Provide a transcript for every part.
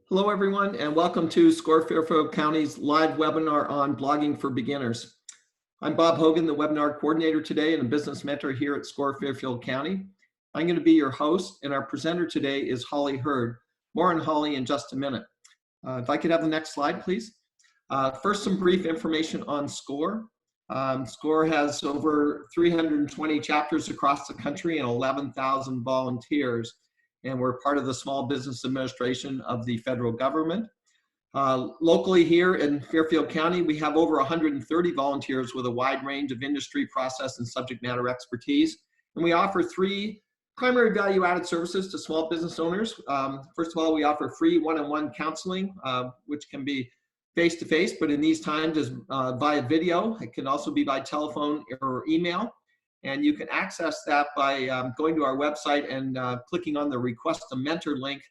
Hello, everyone, and welcome to SCORE Fairfield County's live webinar on blogging for beginners. I'm Bob Hogan, the webinar coordinator today and a business mentor here at SCORE Fairfield County. I'm going to be your host, and our presenter today is Holly Hurd. More on Holly in just a minute. If I could have the next slide, please. First, some brief information on SCORE. SCORE has over 320 chapters across the country and 11,000 volunteers, and we're part of the Small Business Administration of the federal government. Locally here in Fairfield County, we have over 130 volunteers with a wide range of industry, process, and subject matter expertise. And we offer three primary value-added services to small business owners. First of all, we offer free one-on-one counseling, which can be face-to-face, but in these times is via video. It can also be by telephone or email. And you can access that by going to our website and clicking on the Request a Mentor link,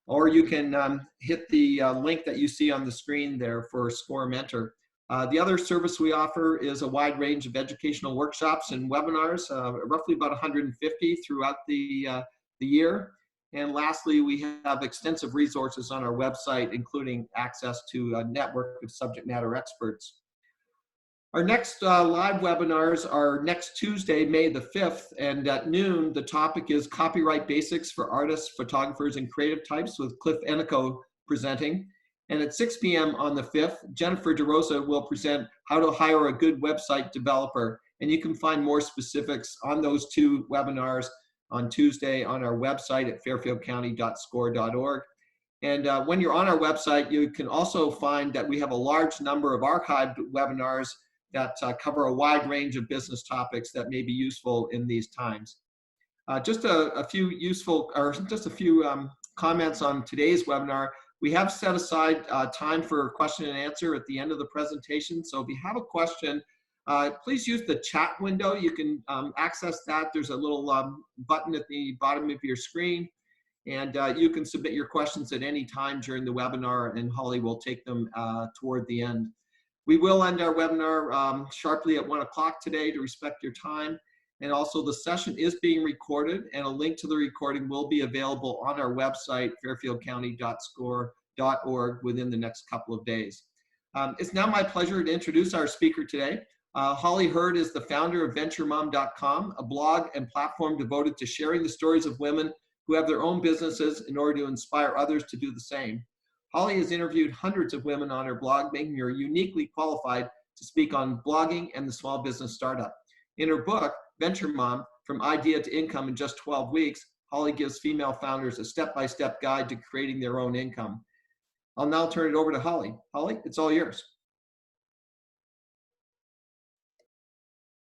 or you can hit the link that you see on the screen there for SCORE Mentor. The other service we offer is a wide range of educational workshops and webinars, roughly about 150 throughout the year. And lastly, we have extensive resources on our website, including access to a network of subject matter experts. Our next live webinars are next Tuesday, May the 5th, and at noon, the topic is Copyright Basics for Artists, Photographers, and Creative Types with Cliff Enico presenting. And at 6 p.m. on the 5th, Jennifer DeRosa will present How to Hire a Good Website Developer. And you can find more specifics on those two webinars on Tuesday on our website at fairfieldcounty.score.org. And when you're on our website, you can also find that we have a large number of archived webinars that cover a wide range of business topics that may be useful in these times. Just a few comments on today's webinar. We have set aside time for question and answer at the end of the presentation. So if you have a question, please use the chat window. You can access that. There's a little button at the bottom of your screen, and you can submit your questions at any time during the webinar, and Holly will take them toward the end. We will end our webinar sharply at 1 o'clock today to respect your time. And also the session is being recorded, and a link to the recording will be available on our website, fairfieldcounty.score.org, within the next couple of days. It's now my pleasure to introduce our speaker today. Holly Hurd is the founder of VentureMom.com, a blog and platform devoted to sharing the stories of women who have their own businesses in order to inspire others to do the same. Holly has interviewed hundreds of women on her blog, making her uniquely qualified to speak on blogging and the small business startup. In her book, Venture Mom, From Idea to Income in Just 12 Weeks, Holly gives female founders a step-by-step guide to creating their own income. I'll now turn it over to Holly. Holly, it's all yours.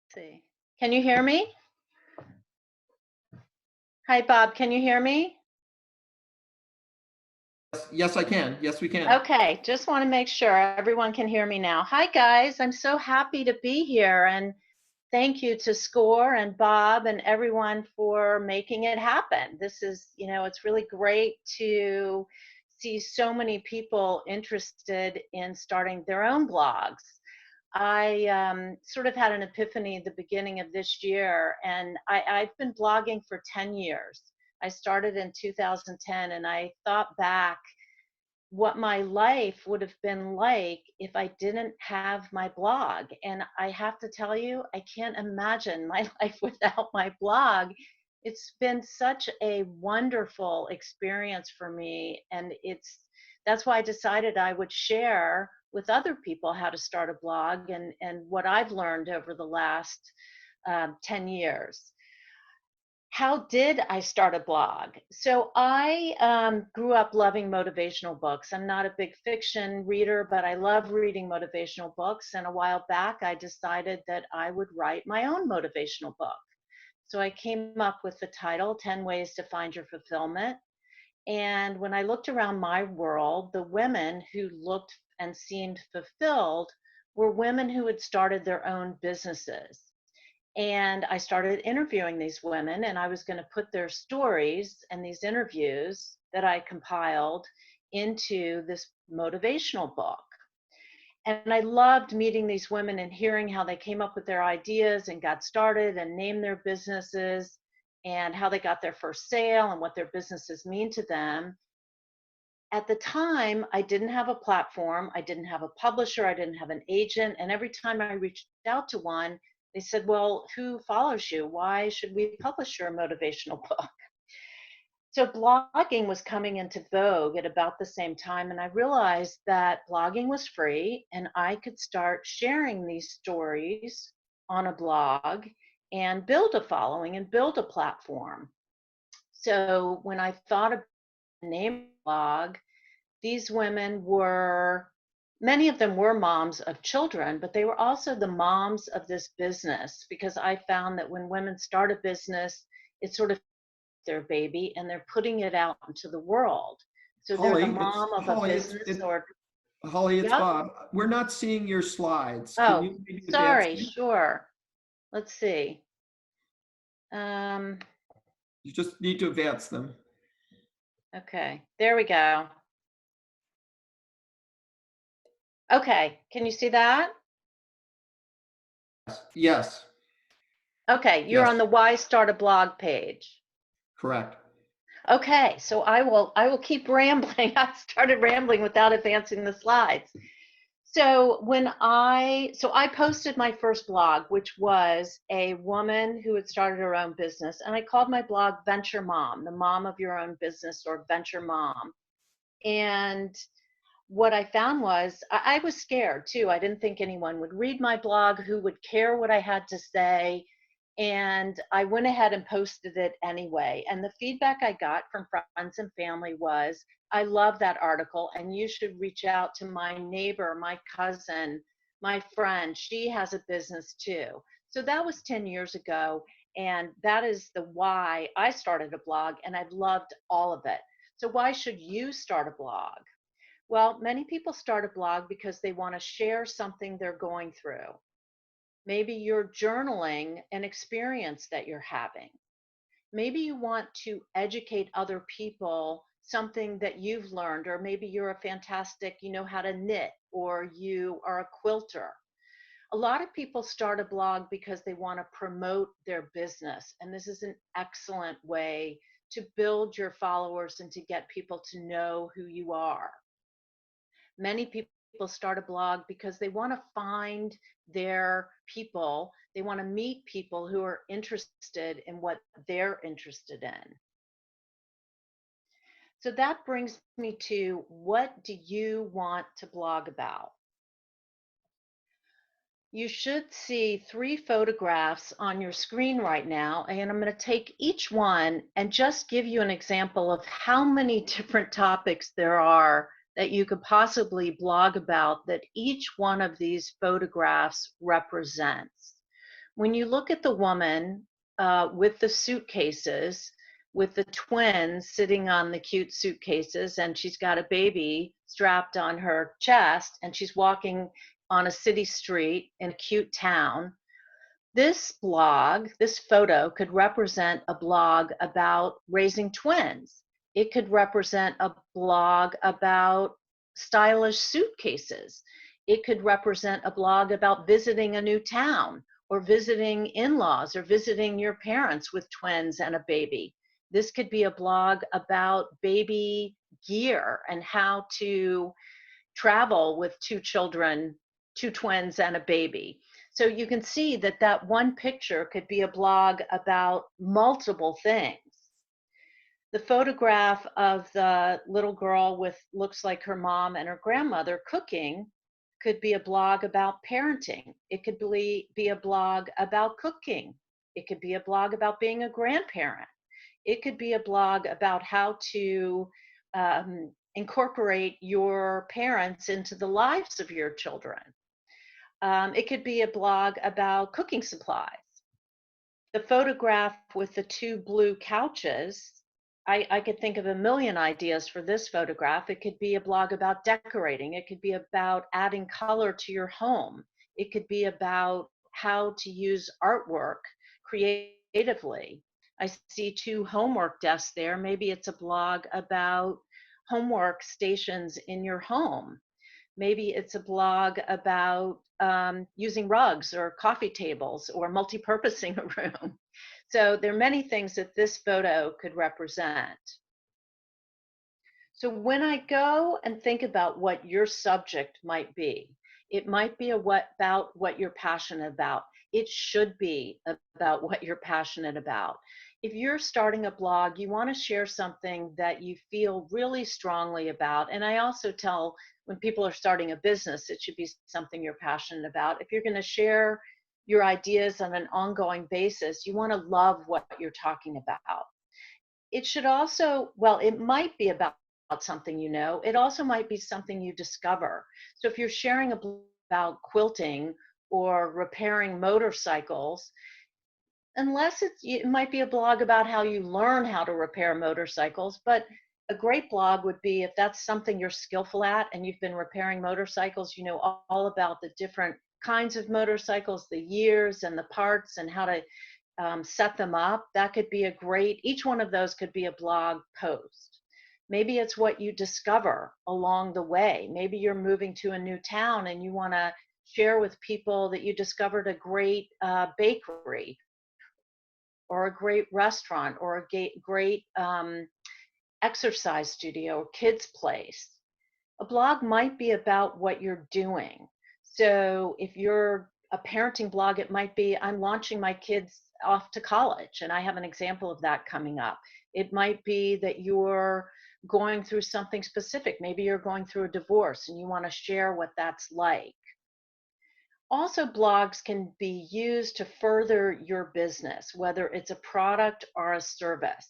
Let's see. Can you hear me? Hi, Bob. Can you hear me? Yes, I can. Yes, we can. Okay, just want to make sure everyone can hear me now. Hi, guys. I'm so happy to be here, and thank you to SCORE and Bob and everyone for making it happen. This is, it's really great to see so many people interested in starting their own blogs. I sort of had an epiphany at the beginning of this year, and I've been blogging for 10 years. I started in 2010, and I thought back what my life would have been like if I didn't have my blog. And I have to tell you, I can't imagine my life without my blog. It's been such a wonderful experience for me, and that's why I decided I would share with other people how to start a blog and what I've learned over the last 10 years. How did I start a blog? So I grew up loving motivational books. I'm not a big fiction reader, but I love reading motivational books. And a while back, I decided that I would write my own motivational book. So I came up with the title, 10 Ways to Find Your Fulfillment. And when I looked around my world, the women who looked and seemed fulfilled were women who had started their own businesses. And I started interviewing these women, and I was going to put their stories and these interviews that I compiled into this motivational book. And I loved meeting these women and hearing how they came up with their ideas and got started and named their businesses and how they got their first sale and what their businesses mean to them. at the time, I didn't have a platform, I didn't have a publisher, I didn't have an agent. And every time I reached out to one, they said, well, who follows you? Why should we publish your motivational book? So blogging was coming into vogue at about the same time. And I realized that blogging was free and I could start sharing these stories on a blog and build a following and build a platform. So when I thought of the name of the blog, these women were, many of them were moms of children, but they were also the moms of this business, because I found that when women start a business, it's sort of their baby and they're putting it out into the world. So they're the Holly, it's mom of a Holly, business or, Holly, it's yep. Bob. We're not seeing your slides. Can Oh, you maybe advance sorry, them? sure. Let's see. Um, You just need to advance them. okay, there we go. Okay, can you see that? Yes, Okay, you're on yes, the Why Start a Blog page. correct. Okay, so I will keep rambling. I started rambling without advancing the slides. So I posted my first blog, which was a woman who had started her own business, and I called my blog Venture Mom, the mom of your own business, or Venture Mom. And what I found was I was scared too. I didn't think anyone would read my blog, who would care what I had to say. And I went ahead and posted it anyway. And the feedback I got from friends and family was, I love that article, and you should reach out to my neighbor, my cousin, my friend. She has a business too. So that was 10 years ago. And that is the why I started a blog, and I've loved all of it. So why should you start a blog? Well, many people start a blog because they want to share something they're going through. Maybe you're journaling an experience that you're having. Maybe you want to educate other people something that you've learned, or maybe you're a fantastic, you know how to knit, or you are a quilter. A lot of people start a blog because they want to promote their business, and this is an excellent way to build your followers and to get people to know who you are. Many people start a blog because they want to find their people. They want to meet people who are interested in what they're interested in. So that brings me to, what do you want to blog about? You should see 3 photographs on your screen right now, and I'm going to take each one and just give you an example of how many different topics there are that you could possibly blog about that each one of these photographs represents. When you look at the woman with the suitcases, with the twins sitting on the cute suitcases, and she's got a baby strapped on her chest, and she's walking on a city street in a cute town. This blog, this photo, could represent a blog about raising twins. It could represent a blog about stylish suitcases. It could represent a blog about visiting a new town, or visiting in-laws, or visiting your parents with twins and a baby. This could be a blog about baby gear and how to travel with 2 children, 2 twins and a baby. So you can see that that one picture could be a blog about multiple things. The photograph of the little girl with, looks like her mom and her grandmother cooking, could be a blog about parenting. It could be a blog about cooking. It could be a blog about being a grandparent. It could be a blog about how to incorporate your parents into the lives of your children. It could be a blog about cooking supplies. The photograph with the 2 blue couches, I could think of a million ideas for this photograph. It could be a blog about decorating. It could be about adding color to your home. It could be about how to use artwork creatively. I see 2 homework desks there. Maybe it's a blog about homework stations in your home. Maybe it's a blog about using rugs or coffee tables, or multi-purposing a room. So there are many things that this photo could represent. So when I go and think about what your subject might be, it might be about what you're passionate about. It should be about what you're passionate about. If you're starting a blog, you want to share something that you feel really strongly about. And I also tell when people are starting a business, it should be something you're passionate about. If you're going to share your ideas on an ongoing basis, you want to love what you're talking about. It should also, well, it might be about something you know. It also might be something you discover. So if you're sharing about quilting or repairing motorcycles, unless it might be a blog about how you learn how to repair motorcycles, but a great blog would be if that's something you're skillful at and you've been repairing motorcycles, you know all about the different kinds of motorcycles, the years and the parts and how to set them up. That could be a great, each one of those could be a blog post. Maybe it's what you discover along the way. Maybe you're moving to a new town and you want to share with people that you discovered a great bakery or a great restaurant or a great exercise studio or kids place. A blog might be about what you're doing. So if you're a parenting blog, it might be I'm launching my kids off to college, and I have an example of that coming up. It might be that you're going through something specific. Maybe you're going through a divorce and you want to share what that's like. Also, blogs can be used to further your business, whether it's a product or a service.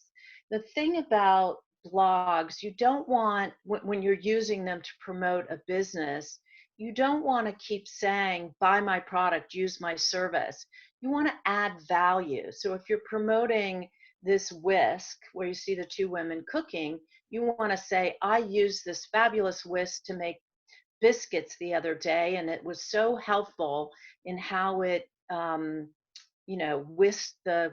The thing about blogs, you don't want, when you're using them to promote a business, you don't want to keep saying, buy my product, use my service. You want to add value. So if you're promoting this whisk, where you see the two women cooking, you want to say, I use this fabulous whisk to make biscuits the other day, and it was so helpful in how it whisked the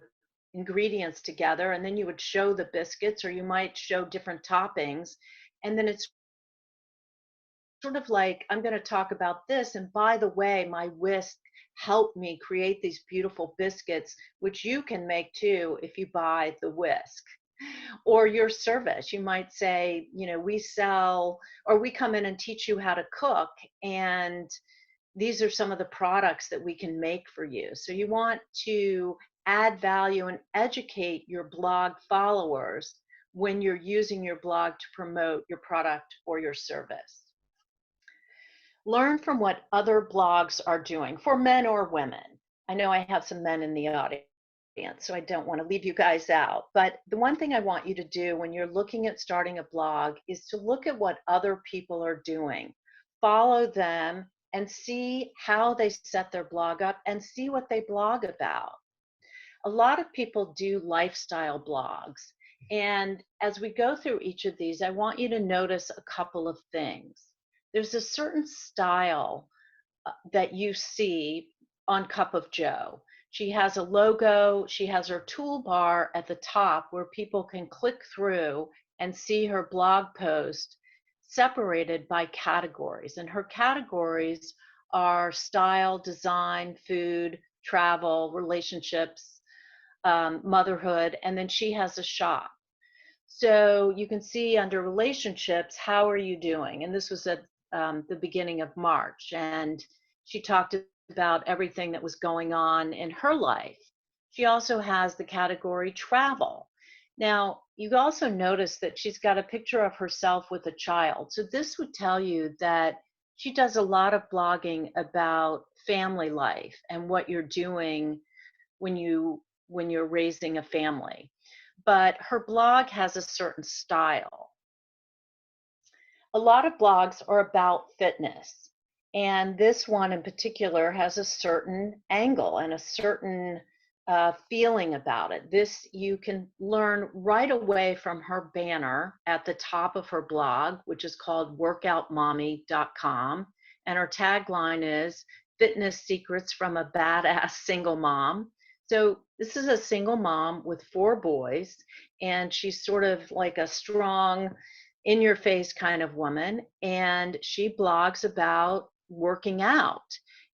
ingredients together, and then you would show the biscuits or you might show different toppings, and then it's sort of like, I'm going to talk about this, and by the way, my whisk helped me create these beautiful biscuits, which you can make too if you buy the whisk. Or your service, you might say, we sell, or we come in and teach you how to cook, and these are some of the products that we can make for you. So you want to add value and educate your blog followers when you're using your blog to promote your product or your service. Learn from what other blogs are doing for men or women. I know I have some men in the audience, so I don't want to leave you guys out. But the one thing I want you to do when you're looking at starting a blog is to look at what other people are doing. Follow them and see how they set their blog up and see what they blog about. A lot of people do lifestyle blogs. And as we go through each of these, I want you to notice a couple of things. There's a certain style that you see on Cup of Joe. She has a logo, she has her toolbar at the top where people can click through and see her blog post separated by categories. And her categories are style, design, food, travel, relationships, motherhood, and then she has a shop. So you can see under relationships, how are you doing? And this was at the beginning of March. And she talked about everything that was going on in her life. She also has the category travel. Now, you also notice that she's got a picture of herself with a child. So this would tell you that she does a lot of blogging about family life and what you're doing when you're raising a family. But her blog has a certain style. A lot of blogs are about fitness, and this one in particular has a certain angle and a certain feeling about it. This you can learn right away from her banner at the top of her blog, which is called workoutmommy.com, and her tagline is fitness secrets from a badass single mom. So this is a single mom with 4 boys, and she's sort of like a strong, in your face kind of woman, and she blogs about working out,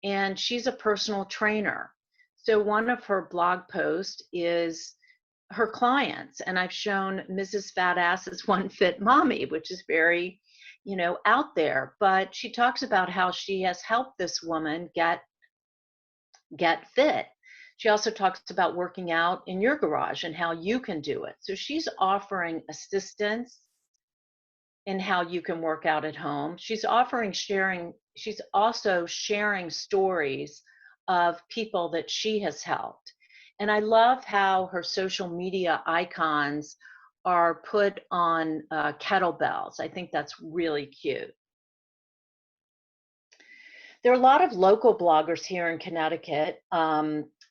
and she's a personal trainer. So one of her blog posts is her clients. And I've shown Mrs. Fat Ass's One Fit Mommy, which is very, out there. But she talks about how she has helped this woman get fit. She also talks about working out in your garage and how you can do it. So she's offering assistance in how you can work out at home. She's also sharing stories of people that she has helped. And I love how her social media icons are put on kettlebells. I think that's really cute. There are a lot of local bloggers here in Connecticut,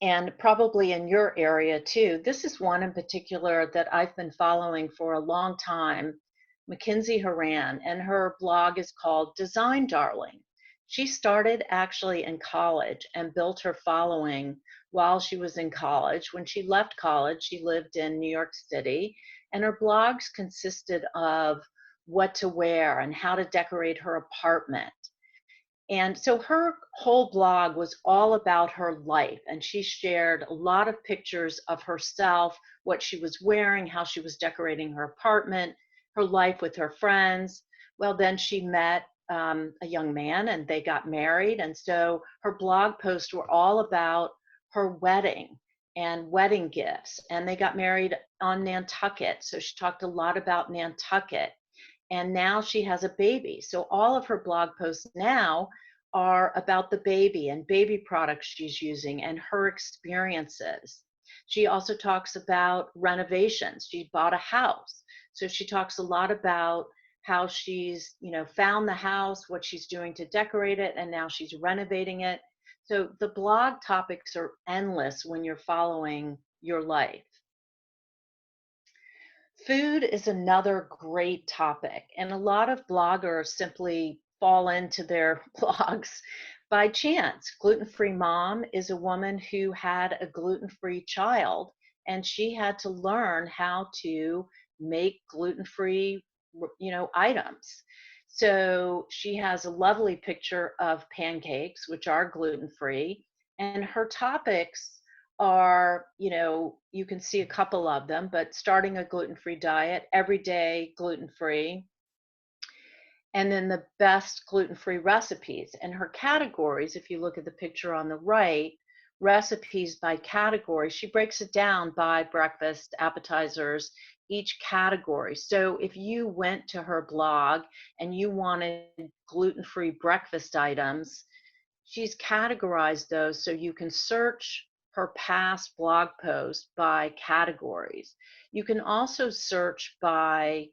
and probably in your area too. This is one in particular that I've been following for a long time, Mackenzie Horan, and her blog is called Design Darling. She started actually in college and built her following while she was in college. When she left college, she lived in New York City, and her blogs consisted of what to wear and how to decorate her apartment. And so her whole blog was all about her life. And she shared a lot of pictures of herself, what she was wearing, how she was decorating her apartment, her life with her friends. Well, then she met a young man and they got married. And so her blog posts were all about her wedding and wedding gifts. And they got married on Nantucket. So she talked a lot about Nantucket. And now she has a baby. So all of her blog posts now are about the baby and baby products she's using and her experiences. She also talks about renovations. She bought a house. So she talks a lot about how she's, found the house, what she's doing to decorate it, and now she's renovating it. So the blog topics are endless when you're following your life. Food is another great topic, and a lot of bloggers simply fall into their blogs by chance. Gluten Free Mom is a woman who had a gluten free child, and she had to learn how to make gluten free, items. So she has a lovely picture of pancakes, which are gluten free, and her topics are, you can see a couple of them, but starting a gluten-free diet, every day gluten-free, and then the best gluten-free recipes. And her categories, if you look at the picture on the right, recipes by category, she breaks it down by breakfast, appetizers, each category. So if you went to her blog and you wanted gluten-free breakfast items, she's categorized those so you can search her past blog posts by categories. You can also search by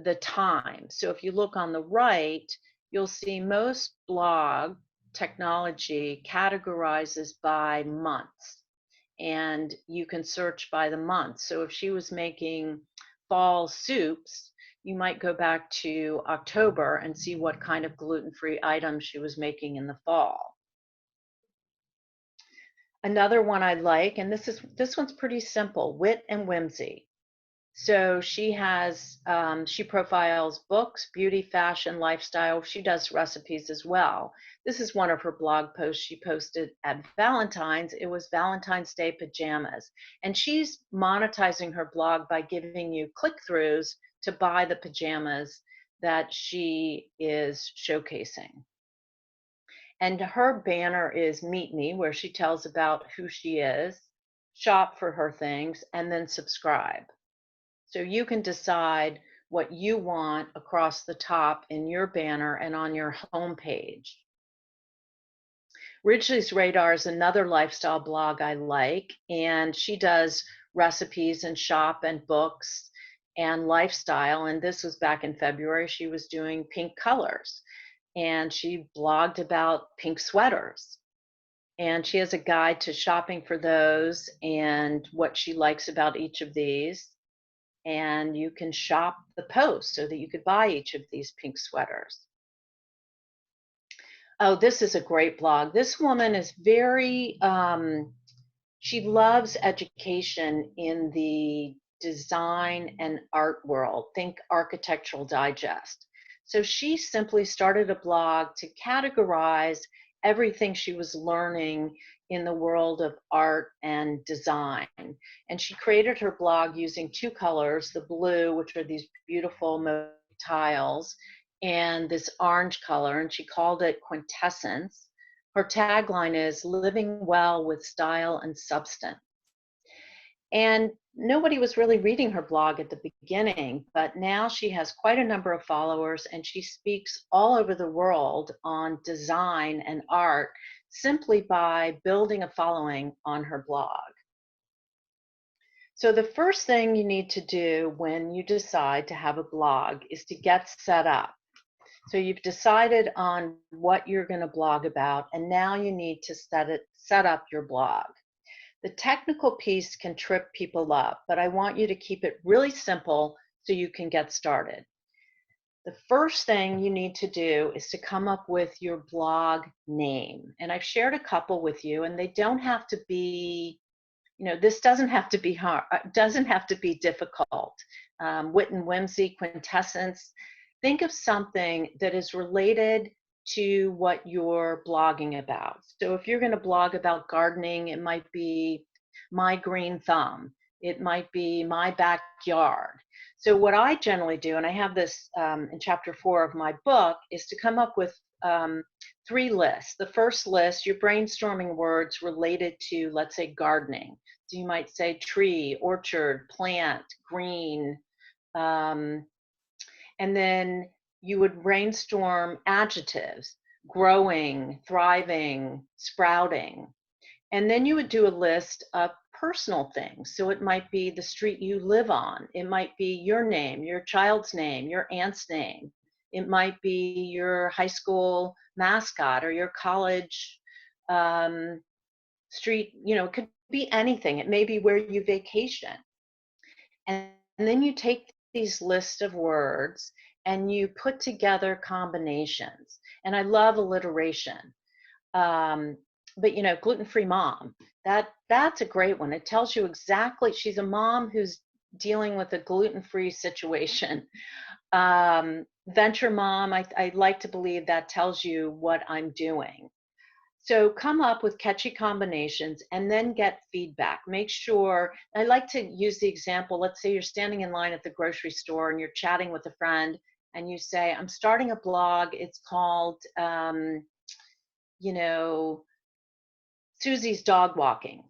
the time. So if you look on the right, you'll see most blog technology categorizes by months, and you can search by the month. So if she was making fall soups, you might go back to October and see what kind of gluten-free items she was making in the fall. Another one I like, and this one's pretty simple, Wit and Whimsy. So she profiles books, beauty, fashion, lifestyle. She does recipes as well. This is one of her blog posts she posted at Valentine's. It was Valentine's Day pajamas. And she's monetizing her blog by giving you click-throughs to buy the pajamas that she is showcasing. And her banner is Meet Me, where she tells about who she is, shop for her things, and then subscribe. So you can decide what you want across the top in your banner and on your home page. Ridgely's Radar is another lifestyle blog I like, and she does recipes and shop and books and lifestyle. And this was back in February. She was doing pink colors, and she blogged about pink sweaters. And she has a guide to shopping for those and what she likes about each of these. And you can shop the post so that you could buy each of these pink sweaters. Oh, this is a great blog. This woman is very, she loves education in the design and art world. Think Architectural Digest. So she simply started a blog to categorize everything she was learning in the world of art and design. And she created her blog using two colors, the blue, which are these beautiful mosaic tiles, and this orange color, and she called it Quintessence. Her tagline is living well with style and substance. And nobody was really reading her blog at the beginning, but now she has quite a number of followers and she speaks all over the world on design and art simply by building a following on her blog. So the first thing you need to do when you decide to have a blog is to get set up. So you've decided on what you're going to blog about, and now you need to set up your blog. The technical piece can trip people up, but I want you to keep it really simple so you can get started. The first thing you need to do is to come up with your blog name. And I've shared a couple with you, and they don't have to be, this doesn't have to be hard, doesn't have to be difficult. Wit and whimsy, quintessence. Think of something that is related to what you're blogging about. So if you're going to blog about gardening, it might be my green thumb. It might be my backyard. So what I generally do, and I have this in chapter 4 of my book, is to come up with 3 lists. The first list, you're brainstorming words related to, let's say, gardening. So you might say tree, orchard, plant, green, and then you would brainstorm adjectives: growing, thriving, sprouting. And then you would do a list of personal things. So it might be the street you live on. It might be your name, your child's name, your aunt's name. It might be your high school mascot or your college street. It could be anything. It may be where you vacation. And then you take these lists of words and you put together combinations. And I love alliteration. But gluten-free mom, that's a great one. It tells you exactly, she's a mom who's dealing with a gluten-free situation. Venture mom, I like to believe that tells you what I'm doing. So come up with catchy combinations and then get feedback. Make sure, I like to use the example, let's say you're standing in line at the grocery store and you're chatting with a friend and you say, I'm starting a blog, it's called, Susie's dog walking.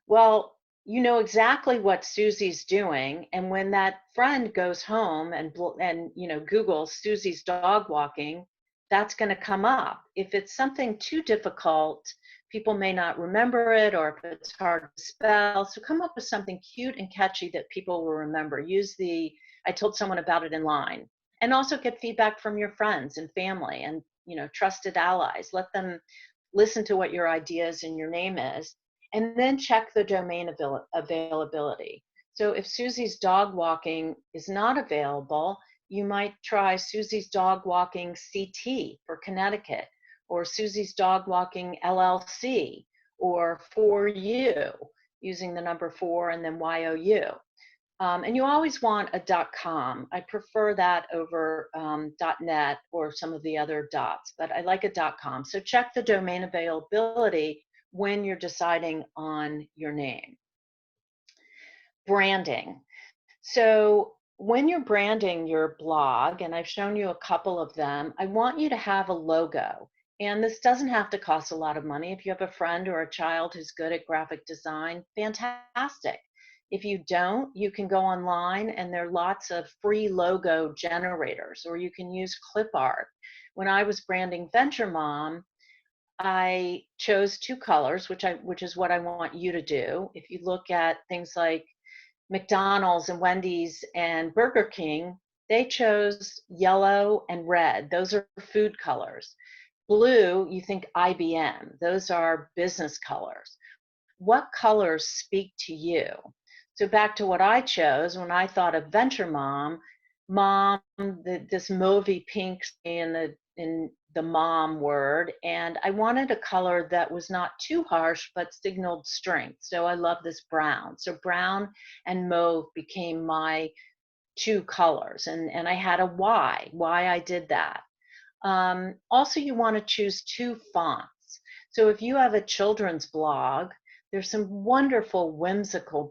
Well, you know exactly what Susie's doing, and when that friend goes home and Googles Susie's dog walking, that's going to come up. If it's something too difficult, people may not remember it, or if it's hard to spell. So come up with something cute and catchy that people will remember. I told someone about it in line, and also get feedback from your friends and family and trusted allies. Let them listen to what your ideas and your name is, and then check the domain availability. So if Susie's dog walking is not available, you might try Susie's dog walking CT for Connecticut, or Susie's dog walking LLC, or for you, using the number 4 and then YOU. And you always want a .com. I prefer that over .net or some of the other dots, but I like a .com. So check the domain availability when you're deciding on your name. Branding. So when you're branding your blog, and I've shown you a couple of them, I want you to have a logo. And this doesn't have to cost a lot of money. If you have a friend or a child who's good at graphic design, fantastic. If you don't, you can go online and there are lots of free logo generators, or you can use clip art. When I was branding Venture Mom, I chose 2 colors, which is what I want you to do. If you look at things like McDonald's and Wendy's and Burger King, they chose yellow and red. Those are food colors. Blue, you think IBM. Those are business colors. What colors speak to you? So back to what I chose when I thought of Venture Mom, this mauvey pink in the mom word, and I wanted a color that was not too harsh but signaled strength. So I love this brown. So brown and mauve became my 2 colors, and I had a why I did that. Also, you want to choose 2 fonts. So if you have a children's blog, there's some wonderful whimsical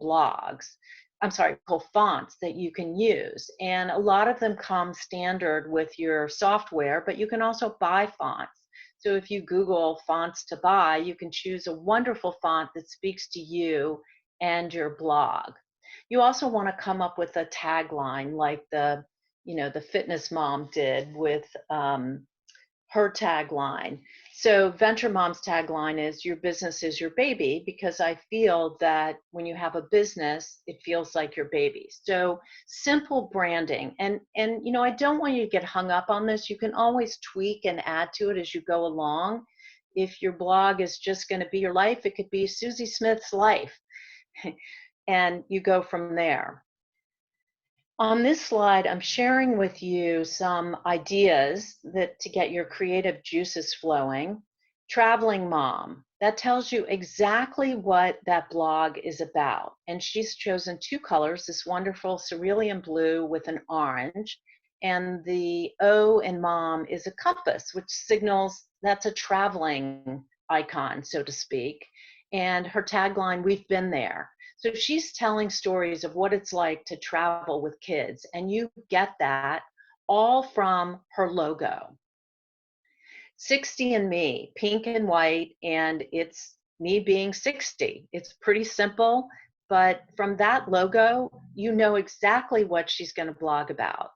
fonts that you can use. And a lot of them come standard with your software, but you can also buy fonts. So if you Google fonts to buy, you can choose a wonderful font that speaks to you and your blog. You also want to come up with a tagline like the fitness mom did with her tagline. So Venture Mom's tagline is your business is your baby, because I feel that when you have a business, it feels like your baby. So simple branding. And I don't want you to get hung up on this. You can always tweak and add to it as you go along. If your blog is just going to be your life, it could be Susie Smith's life. And you go from there. On this slide, I'm sharing with you some ideas to get your creative juices flowing. Traveling Mom, that tells you exactly what that blog is about. And she's chosen two colors, this wonderful cerulean blue with an orange. And the O in Mom is a compass, which signals that's a traveling icon, so to speak. And her tagline, we've been there. So she's telling stories of what it's like to travel with kids, and you get that all from her logo. 60 and Me, pink and white, and it's me being 60. It's pretty simple, but from that logo, you know exactly what she's going to blog about.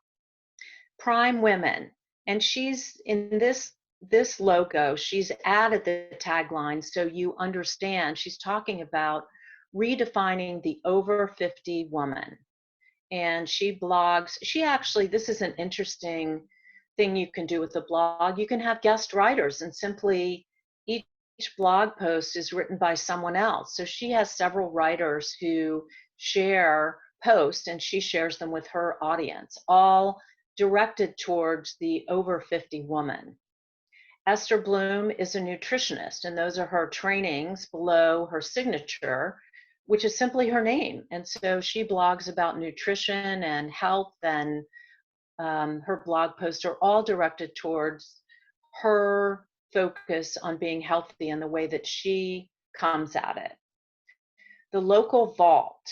Prime Women, and she's in this logo, she's added the tagline so you understand she's talking about redefining the over 50 woman. And she blogs, this is an interesting thing you can do with a blog. You can have guest writers, and simply each blog post is written by someone else. So she has several writers who share posts, and she shares them with her audience, all directed towards the over 50 woman. Esther Bloom is a nutritionist, and those are her trainings below her signature, which is simply her name. And so she blogs about nutrition and health, and her blog posts are all directed towards her focus on being healthy and the way that she comes at it. The Local Vault.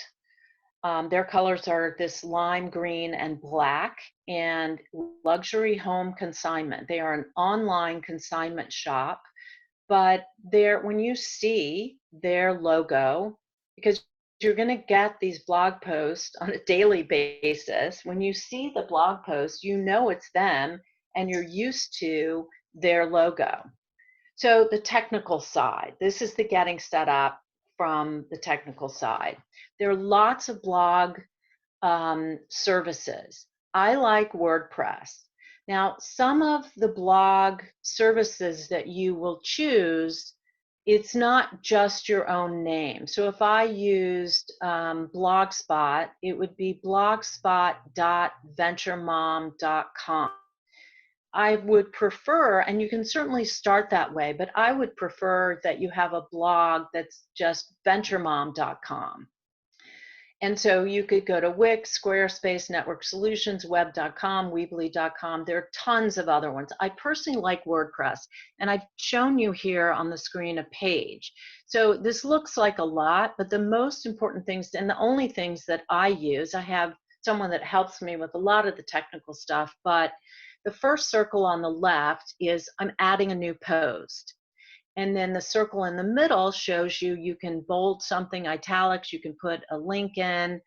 Their colors are this lime green and black, and luxury home consignment. They are an online consignment shop, but when you see their logo, because you're going to get these blog posts on a daily basis, when you see the blog post, you know it's them and you're used to their logo. So the technical side, this is the getting set up from the technical side. There are lots of blog services. I like WordPress. Now, some of the blog services that you will choose, it's not just your own name. So if I used Blogspot, it would be blogspot.venturemom.com. I would prefer, and you can certainly start that way, but I would prefer that you have a blog that's just venturemom.com. And so you could go to Wix, Squarespace, Network Solutions, web.com, Weebly.com. There are tons of other ones. I personally like WordPress, and I've shown you here on the screen a page. So this looks like a lot, but the most important things, and the only things that I use, I have someone that helps me with a lot of the technical stuff, but the first circle on the left is I'm adding a new post. And then the circle in the middle shows you can bold something, italics, you can put a link in,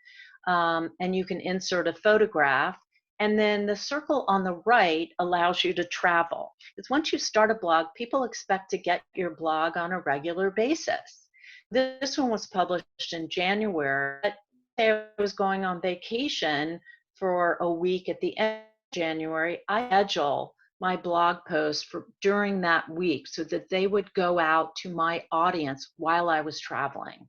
and you can insert a photograph. And then the circle on the right allows you to travel. Because once you start a blog, people expect to get your blog on a regular basis. This one was published in January. I was going on vacation for a week at the end of January. I schedule my blog posts for during that week so that they would go out to my audience while I was traveling.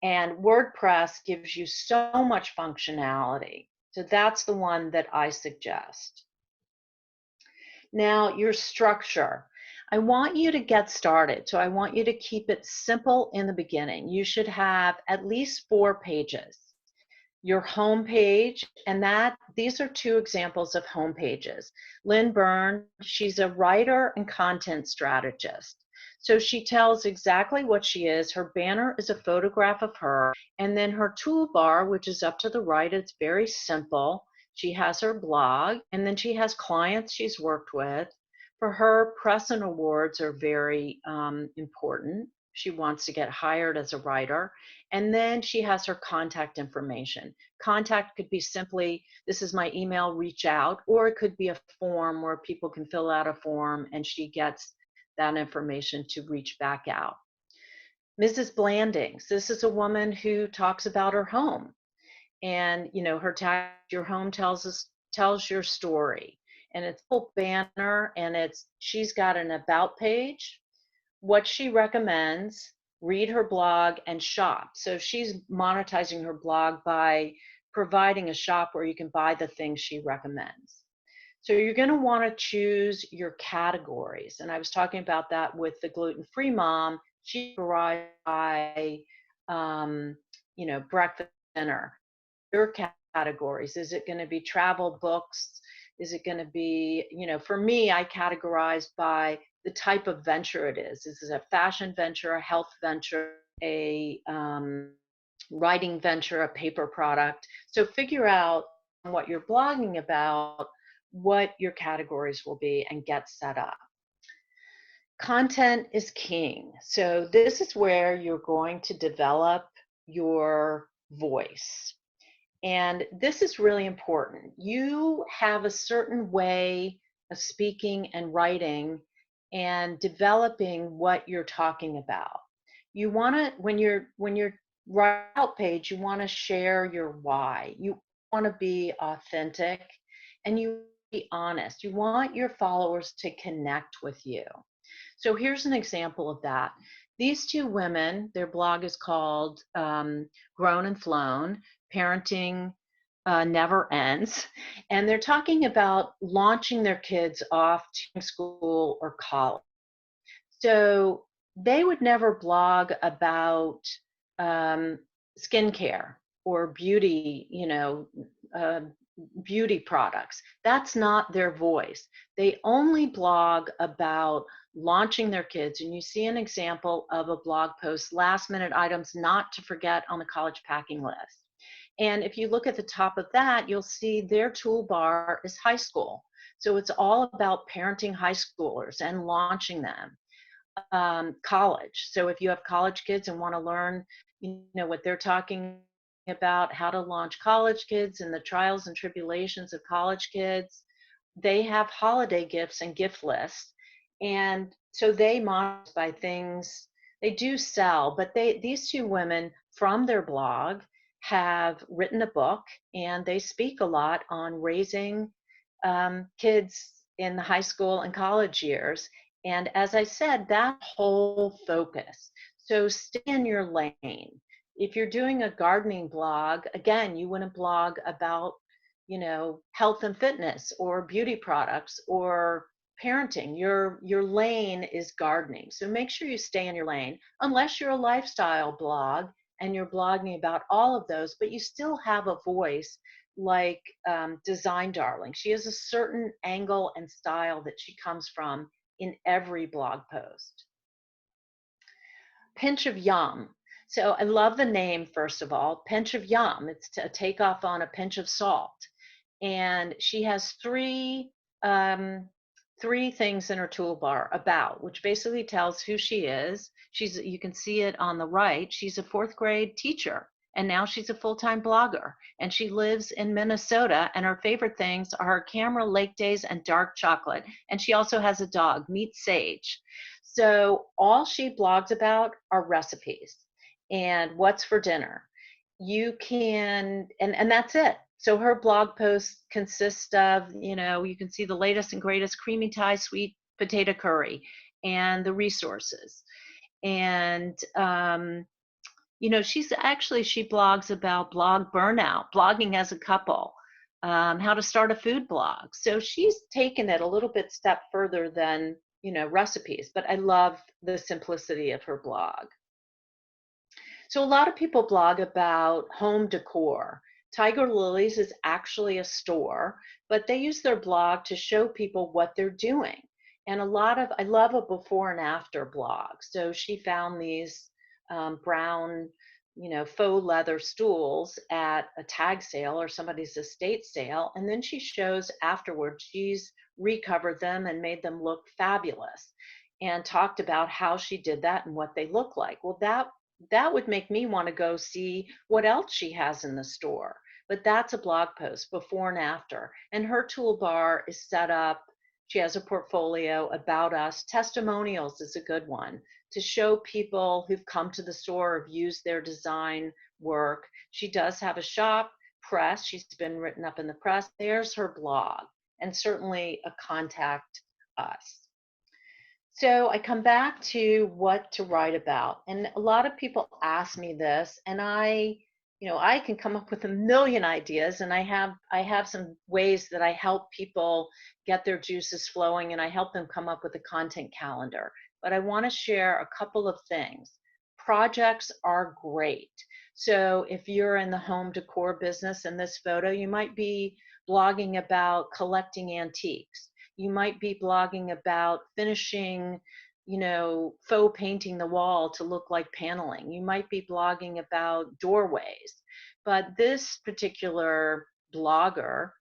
And WordPress gives you so much functionality. So that's the one that I suggest. Now, your structure. I want you to get started. So I want you to keep it simple in the beginning. You should have at least 4 pages. Your home page, and these are 2 examples of home pages. Lynn Byrne, she's a writer and content strategist. So she tells exactly what she is. Her banner is a photograph of her. And then her toolbar, which is up to the right, it's very simple. She has her blog, and then she has clients she's worked with. For her, press and awards are very important. She wants to get hired as a writer. And then she has her contact information. Contact could be simply, this is my email, reach out, or it could be a form where people can fill out a form and she gets that information to reach back out. Mrs. Blandings, this is a woman who talks about her home. And her tag, your home tells your story. And it's a full banner, and she's got an about page, what she recommends, read her blog, and shop. So she's monetizing her blog by providing a shop where you can buy the things she recommends. So you're going to want to choose your categories. And I was talking about that with the gluten-free mom. She categorized by, breakfast, dinner. Your categories. Is it going to be travel, books? Is it going to be, for me, I categorize by the type of venture it is. Is it a fashion venture, a health venture, a writing venture, a paper product? So figure out what you're blogging about, what your categories will be, and get set up. Content is king. So this is where you're going to develop your voice. And this is really important. You have a certain way of speaking and writing and developing what you're talking about. You want to, when you're write out page, you want to share your why. You want to be authentic and you be honest. You want your followers to connect with you. So here's an example of that. These two women, their blog is called Grown and Flown, Parenting Never Ends. And they're talking about launching their kids off to school or college. So they would never blog about skincare or beauty, beauty products. That's not their voice. They only blog about launching their kids. And you see an example of a blog post, last minute items not to forget on the college packing list. And if you look at the top of that, you'll see their toolbar is high school. So it's all about parenting high schoolers and launching them. College. So if you have college kids and want to learn, what they're talking about, how to launch college kids and the trials and tribulations of college kids, they have holiday gifts and gift lists. And so they modify things. They do sell, but these two women from their blog have written a book, and they speak a lot on raising kids in the high school and college years. And as I said, that whole focus. So stay in your lane. If you're doing a gardening blog, again, you want to blog about, health and fitness or beauty products or parenting. Your lane is gardening. So make sure you stay in your lane, unless you're a lifestyle blog and you're blogging about all of those, but you still have a voice like Design Darling. She has a certain angle and style that she comes from in every blog post. Pinch of Yum. So I love the name, first of all, Pinch of Yum. It's a takeoff on a pinch of salt. And she has three things in her toolbar about, which basically tells who she is. You can see it on the right. She's a 4th grade teacher, and now she's a full-time blogger, and she lives in Minnesota, and her favorite things are her camera, lake days, and dark chocolate. And she also has a dog, Meet Sage. So all she blogs about are recipes and what's for dinner. You can, and that's it. So her blog posts consist of, you can see the latest and greatest creamy Thai sweet potato curry and the resources. And, she blogs about blog burnout, blogging as a couple, how to start a food blog. So she's taken it a little bit step further than, recipes, but I love the simplicity of her blog. So a lot of people blog about home decor. Tiger Lilies is actually a store, but they use their blog to show people what they're doing. And I love a before and after blog. So she found these brown, faux leather stools at a tag sale or somebody's estate sale. And then she shows afterwards she's recovered them and made them look fabulous and talked about how she did that and what they look like. Well, that would make me want to go see what else she has in the store. But that's a blog post before and after. And her toolbar is set up. She has a portfolio about us. Testimonials is a good one to show people who've come to the store, have used their design work. She does have a shop, press. She's been written up in the press. There's her blog, and certainly a contact us. So I come back to what to write about. And a lot of people ask me this, and I can come up with a million ideas, and I have some ways that I help people get their juices flowing, and I help them come up with a content calendar. But I want to share a couple of things. Projects are great. So if you're in the home decor business in this photo, you might be blogging about collecting antiques. You might be blogging about finishing, faux painting the wall to look like paneling. You might be blogging about doorways. But this particular blogger,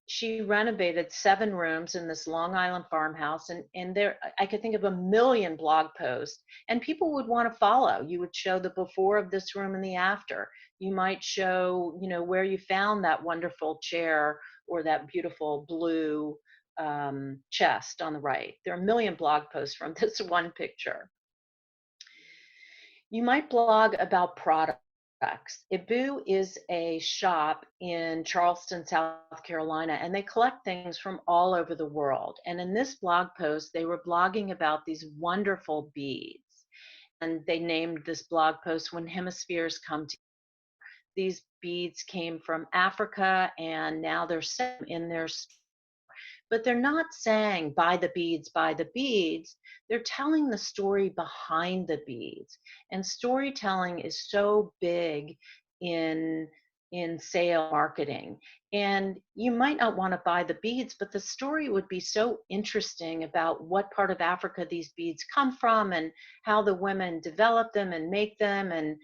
she renovated 7 rooms in this Long Island farmhouse, and there I could think of a million blog posts, and people would want to follow. You would show the before of this room and the after. You might show, where you found that wonderful chair or that beautiful blue chest on the right. There are a million blog posts from this one picture. You might blog about products. Ibu is a shop in Charleston, South Carolina, and they collect things from all over the world. And in this blog post, they were blogging about these wonderful beads. And they named this blog post When Hemispheres Come Together. These beads came from Africa, and now they're set in their store. But they're not saying buy the beads, buy the beads. They're telling the story behind the beads. And storytelling is so big in sale marketing. And you might not want to buy the beads, but the story would be so interesting about what part of Africa these beads come from and how the women develop them and make them. And,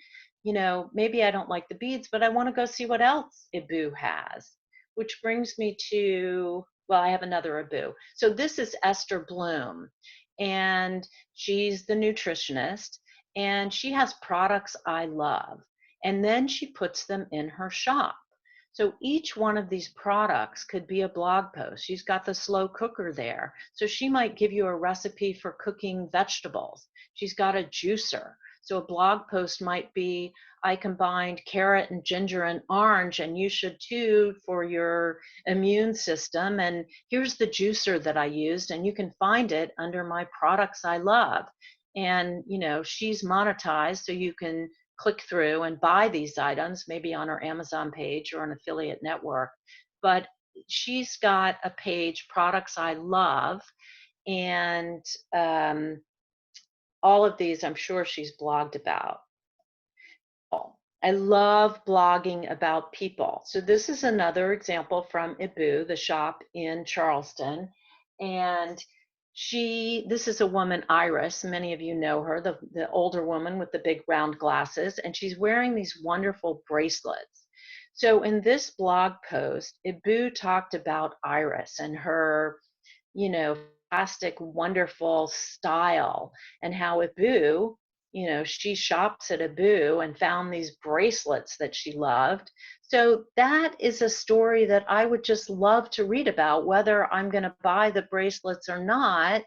maybe I don't like the beads, but I want to go see what else Ibu has. Which brings me to, well, I have another Abu. So this is Esther Bloom, and she's the nutritionist, and she has products I love. And then she puts them in her shop. So each one of these products could be a blog post. She's got the slow cooker there. So she might give you a recipe for cooking vegetables. She's got a juicer. So a blog post might be, I combined carrot and ginger and orange, and you should too for your immune system. And here's the juicer that I used, and you can find it under my products I love. And, she's monetized, so you can click through and buy these items, maybe on her Amazon page or an affiliate network. But she's got a page, Products I Love, and all of these I'm sure she's blogged about. I love blogging about people. So this is another example from Ibu, the shop in Charleston. And this is a woman, Iris. Many of you know her, the older woman with the big round glasses, and she's wearing these wonderful bracelets. So in this blog post, Ibu talked about Iris and her, plastic, wonderful style, and how Ibu, she shops at Ibu and found these bracelets that she loved. So that is a story that I would just love to read about, whether I'm going to buy the bracelets or not.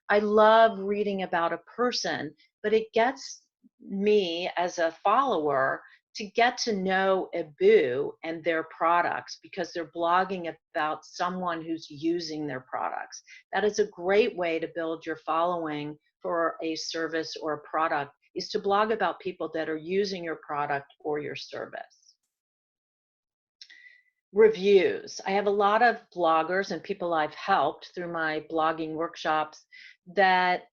I love reading about a person, but it gets me as a follower to get to know Ibu and their products because they're blogging about someone who's using their products. That is a great way to build your following for a service or a product, is to blog about people that are using your product or your service. Reviews. I have a lot of bloggers and people I've helped through my blogging workshops that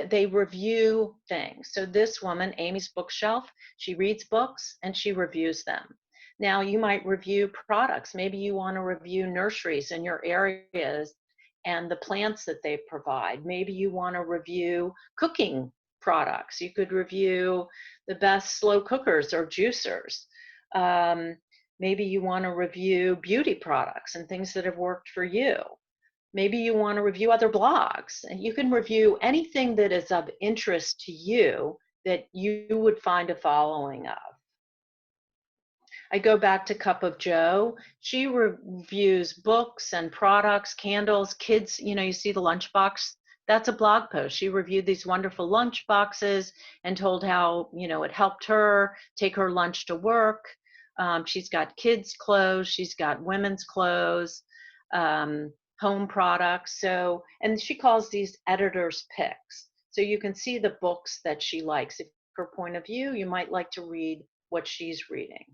they review things. So this woman, Amy's Bookshelf, she reads books and she reviews them. Now you might review products. Maybe you want to review nurseries in your areas and the plants that they provide. Maybe you want to review cooking products. You could review the best slow cookers or juicers. Maybe you want to review beauty products and things that have worked for you. Maybe you want to review other blogs, and you can review anything that is of interest to you that you would find a following of. I go back to Cup of Joe. She reviews books and products, candles, kids, you see the lunchbox. That's a blog post. She reviewed these wonderful lunch boxes and told how, it helped her take her lunch to work. She's got kids' clothes. She's got women's clothes, home products. And she calls these editors' picks. So you can see the books that she likes. If her point of view, you might like to read what she's reading.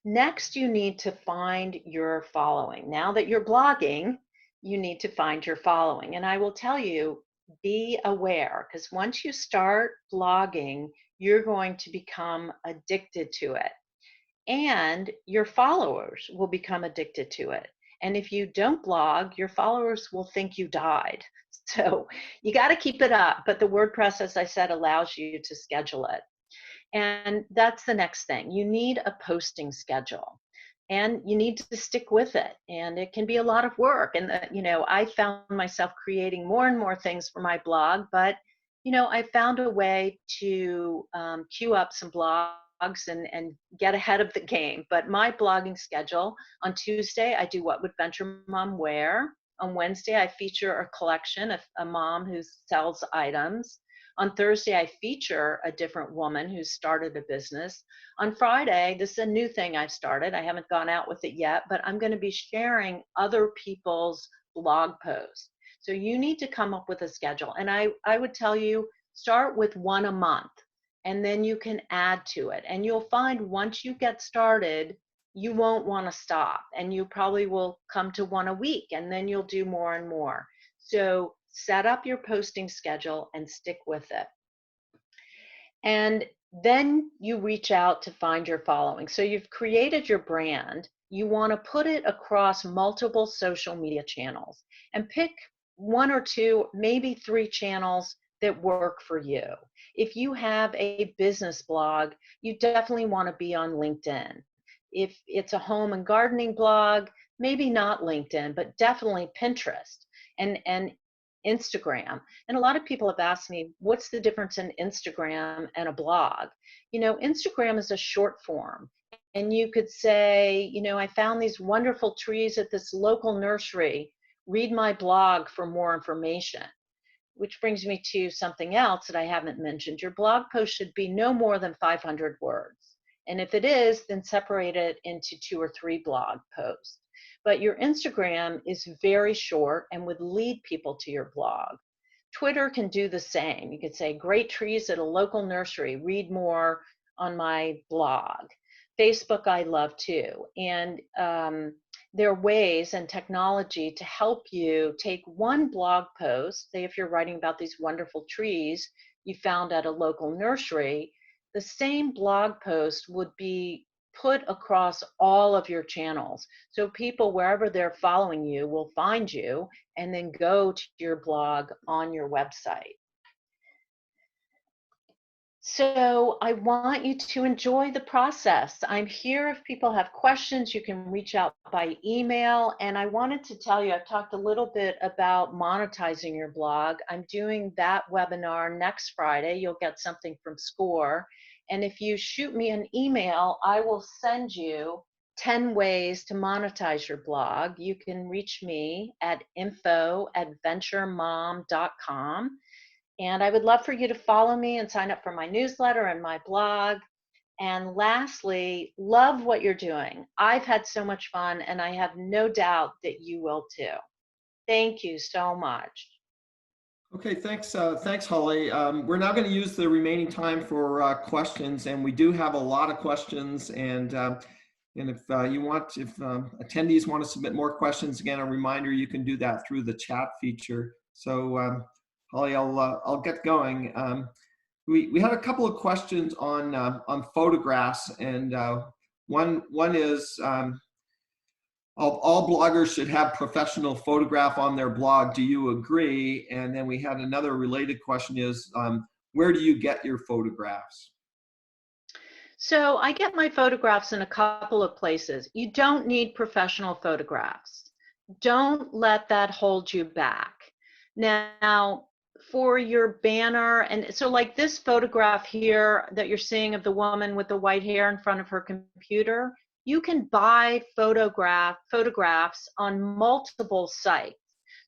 Next, you need to find your following. Now that you're blogging, you need to find your following. And I will tell you, be aware, because once you start blogging, you're going to become addicted to it. And your followers will become addicted to it. And if you don't blog, your followers will think you died. So you got to keep it up. But the WordPress, as I said, allows you to schedule it. And that's the next thing. You need a posting schedule, and you need to stick with it. And it can be a lot of work. And, I found myself creating more and more things for my blog, but, I found a way to queue up some blogs and get ahead of the game. But my blogging schedule, on Tuesday, I do What Would Venture Mom Wear? On Wednesday, I feature a collection of a mom who sells items. On Thursday, I feature a different woman who's started a business. On Friday, this is a new thing I've started. I haven't gone out with it yet, but I'm going to be sharing other people's blog posts. So you need to come up with a schedule. And I would tell you, start with one a month, and then you can add to it. And you'll find once you get started, you won't want to stop. And you probably will come to one a week, and then you'll do more and more. So set up your posting schedule and stick with it. And then you reach out to find your following. So you've created your brand. You want to put it across multiple social media channels and pick one or two, maybe 3 channels that work for you. If you have a business blog, you definitely want to be on LinkedIn. If it's a home and gardening blog, maybe not LinkedIn, but definitely Pinterest and Instagram. And a lot of people have asked me, what's the difference in Instagram and a blog? Instagram is a short form. And you could say, I found these wonderful trees at this local nursery. Read my blog for more information. Which brings me to something else that I haven't mentioned. Your blog post should be no more than 500 words. And if it is, then separate it into 2 or 3 blog posts. But your Instagram is very short and would lead people to your blog. Twitter can do the same. You could say, great trees at a local nursery, read more on my blog. Facebook, I love too. And there are ways and technology to help you take one blog post, say if you're writing about these wonderful trees you found at a local nursery, the same blog post would be put across all of your channels. So people, wherever they're following you, will find you and then go to your blog on your website. So I want you to enjoy the process. I'm here if people have questions. You can reach out by email. And I wanted to tell you, I've talked a little bit about monetizing your blog. I'm doing that webinar next Friday. You'll get something from SCORE. And if you shoot me an email, I will send you 10 ways to monetize your blog. You can reach me at info@venturemom.com. And I would love for you to follow me and sign up for my newsletter and my blog. And lastly, love what you're doing. I've had so much fun, and I have no doubt that you will too. Thank you so much. Okay, thanks, Holly. We're now going to use the remaining time for questions, and we do have a lot of questions. And if attendees want to submit more questions, again, a reminder, you can do that through the chat feature. So, Holly, I'll get going. We had a couple of questions on photographs, and one is All bloggers should have professional photograph on their blog. Do you agree? And then we had another related question is, where do you get your photographs? So I get my photographs in a couple of places. You don't need professional photographs. Don't let that hold you back. Now, for your banner, and so like this photograph here that you're seeing of the woman with the white hair in front of her computer, you can buy photographs on multiple sites.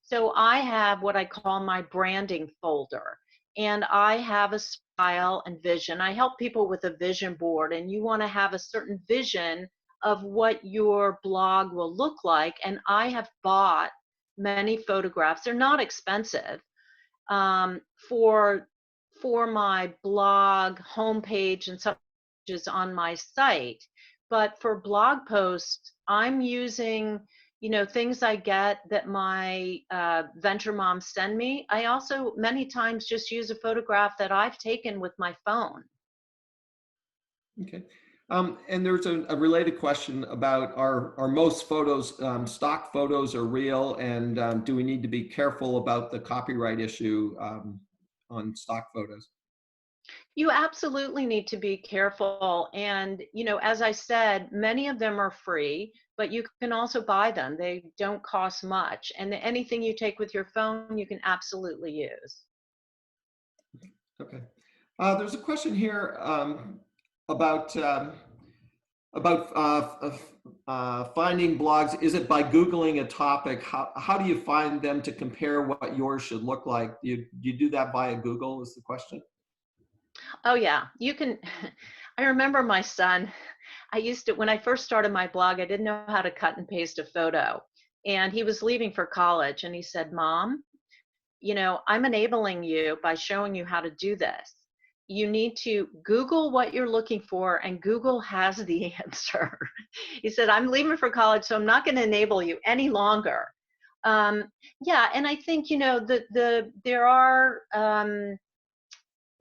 So I have what I call my branding folder, and I have a style and vision. I help people with a vision board, and you want to have a certain vision of what your blog will look like. And I have bought many photographs. They're not expensive, um, for my blog homepage and some pages on my site. But for blog posts, I'm using, things I get that my venture moms send me. I also many times just use a photograph that I've taken with my phone. Okay. And there's a related question about are most photos stock photos or real, and do we need to be careful about the copyright issue on stock photos? You absolutely need to be careful. And, as I said, many of them are free, but you can also buy them. They don't cost much. And anything you take with your phone, you can absolutely use. Okay. There's a question here about finding blogs. Is it by Googling a topic? How do you find them to compare what yours should look like? Do you do that via Google is the question? Oh, yeah, you can. I remember my son, when I first started my blog, I didn't know how to cut and paste a photo. And he was leaving for college, and he said, Mom, I'm enabling you by showing you how to do this. You need to Google what you're looking for, and Google has the answer. He said, I'm leaving for college, so I'm not going to enable you any longer. Yeah, and I think, there are,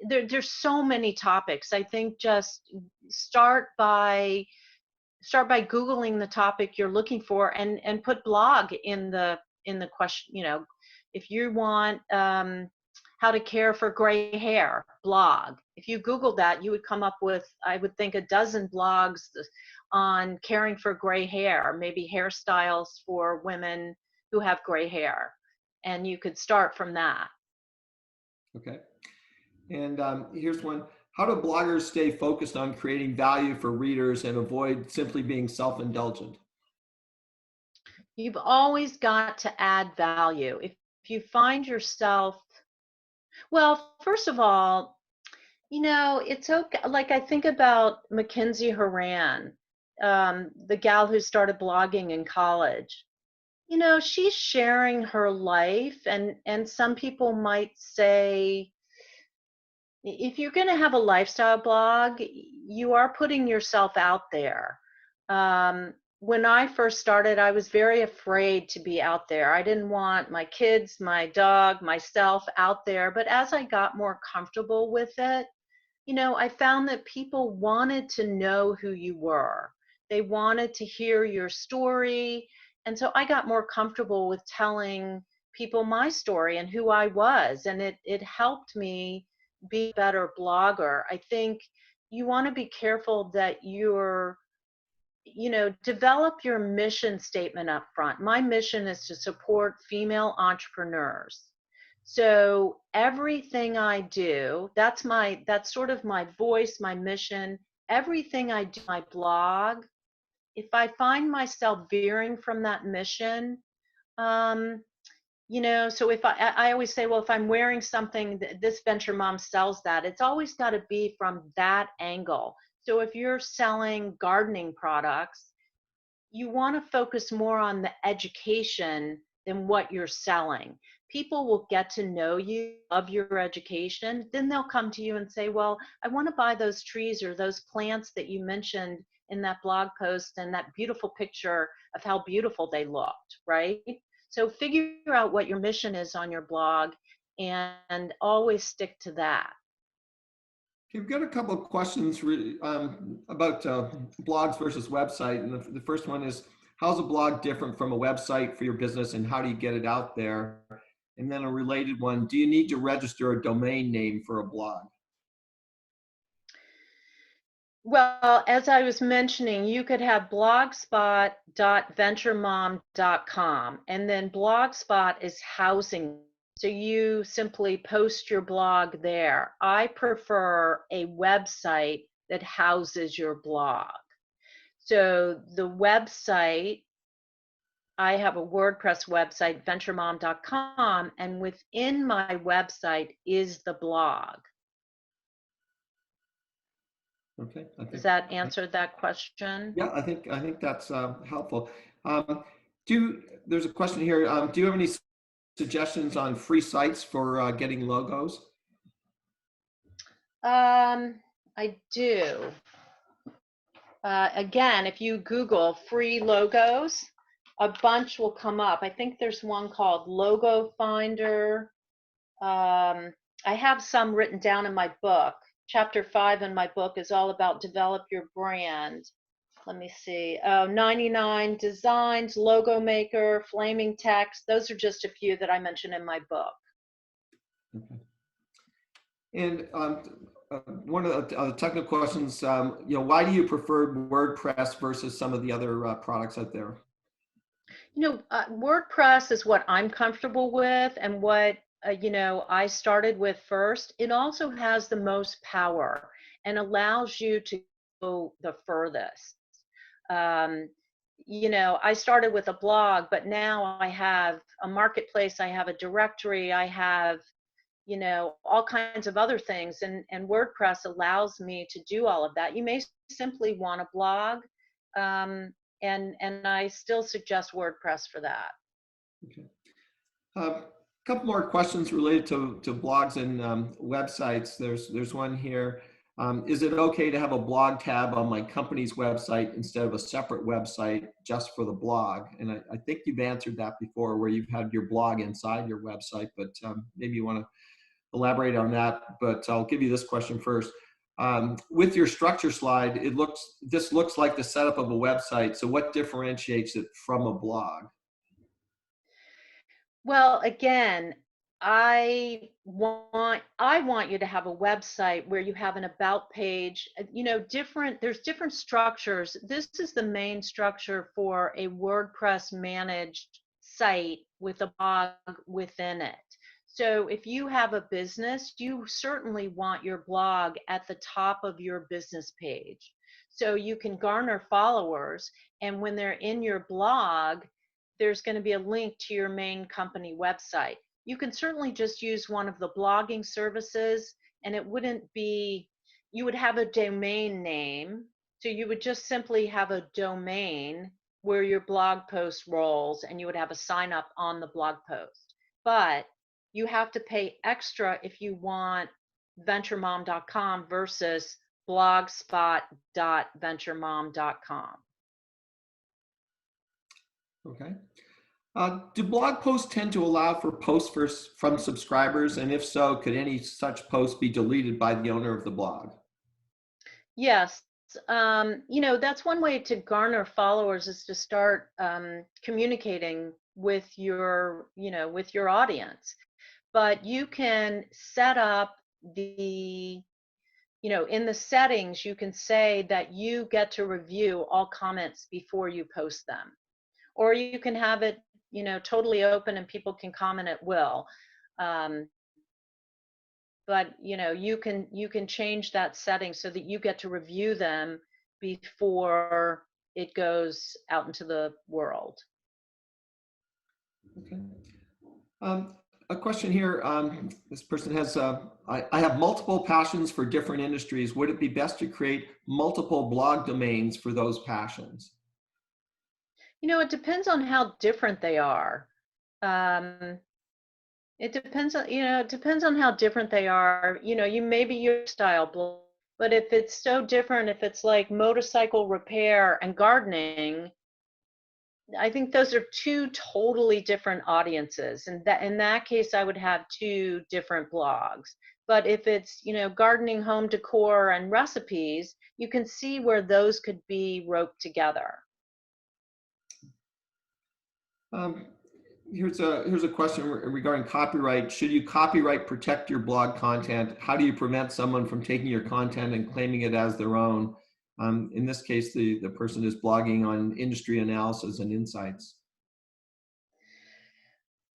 there's so many topics. I think just start by Googling the topic you're looking for, and put blog in the question. If you want how to care for gray hair, blog. If you Google that, you would come up with, I would think, a dozen blogs on caring for gray hair, maybe hairstyles for women who have gray hair, and you could start from that. Okay. And here's one. How do bloggers stay focused on creating value for readers and avoid simply being self-indulgent? You've always got to add value. If you find yourself, well, first of all, it's okay. Like I think about Mackenzie Horan, the gal who started blogging in college. She's sharing her life, and some people might say, if you're going to have a lifestyle blog, you are putting yourself out there. When I first started, I was very afraid to be out there. I didn't want my kids, my dog, myself out there. But as I got more comfortable with it, I found that people wanted to know who you were. They wanted to hear your story. And so I got more comfortable with telling people my story and who I was. And it helped me be a better blogger. I think you want to be careful that develop your mission statement up front. My mission is to support female entrepreneurs. So everything I do, that's sort of my voice, my mission. Everything I do, my blog, if I find myself veering from that mission, um, so if I always say, well, if I'm wearing something, this venture mom sells that, it's always got to be from that angle. So if you're selling gardening products, you want to focus more on the education than what you're selling. People will get to know you, love your education, then they'll come to you and say, well, I want to buy those trees or those plants that you mentioned in that blog post and that beautiful picture of how beautiful they looked, right? So figure out what your mission is on your blog and always stick to that. We've got a couple of questions about blogs versus website. And the first one is, how's a blog different from a website for your business, and how do you get it out there? And then a related one, do you need to register a domain name for a blog? Well, as I was mentioning, you could have blogspot.venturemom.com, and then Blogspot is housing. So you simply post your blog there. I prefer a website that houses your blog. So the website, I have a WordPress website, venturemom.com, and within my website is the blog. Okay, Does that answer that question? yeah, I think that's helpful. There's a question here. Do you have any suggestions on free sites for getting logos? I do. Again, if you Google free logos, a bunch will come up. I think there's one called Logo Finder. I have some written down in my book. Chapter 5 in my book is all about develop your brand. Let me see. 99 Designs, Logo Maker, Flaming Text. Those are just a few that I mentioned in my book. Okay. And one of the technical questions, why do you prefer WordPress versus some of the other products out there? WordPress is what I'm comfortable with and what, I started with first. It also has the most power and allows you to go the furthest. I started with a blog, but now I have a marketplace, I have a directory, I have, all kinds of other things. And WordPress allows me to do all of that. You may simply want a blog. And I still suggest WordPress for that. Okay. A couple more questions related to blogs and websites. There's one here. Is it okay to have a blog tab on my company's website instead of a separate website just for the blog? And I think you've answered that before, where you've had your blog inside your website, but maybe you want to elaborate on that. But I'll give you this question first. With your structure slide, this looks like the setup of a website. So what differentiates it from a blog? Well, again, I want you to have a website where you have an about page, there's different structures. This is the main structure for a WordPress managed site with a blog within it. So if you have a business, you certainly want your blog at the top of your business page. So you can garner followers, and when they're in your blog, there's going to be a link to your main company website. You can certainly just use one of the blogging services, and it wouldn't be, you would have a domain name. So you would just simply have a domain where your blog post rolls, and you would have a sign up on the blog post. But you have to pay extra if you want venturemom.com versus blogspot.venturemom.com. Okay. Do blog posts tend to allow for posts from subscribers? And if so, could any such post be deleted by the owner of the blog? Yes. That's one way to garner followers, is to start communicating with with your audience. But you can set up in the settings, you can say that you get to review all comments before you post them. Or you can have it, totally open and people can comment at will. But you can change that setting so that you get to review them before it goes out into the world. Okay. A question here. This person has, I have multiple passions for different industries. Would it be best to create multiple blog domains for those passions? It depends on how different they are. It depends on how different they are. You maybe your style blog, but if it's so different, if it's like motorcycle repair and gardening, I think those are two totally different audiences. And that in that case, I would have two different blogs. But if it's, gardening, home decor, and recipes, you can see where those could be roped together. Um, here's a question regarding copyright. Should you copyright protect your blog content? How do you prevent someone from taking your content and claiming it as their own? In this case, the person is blogging on industry analysis and insights.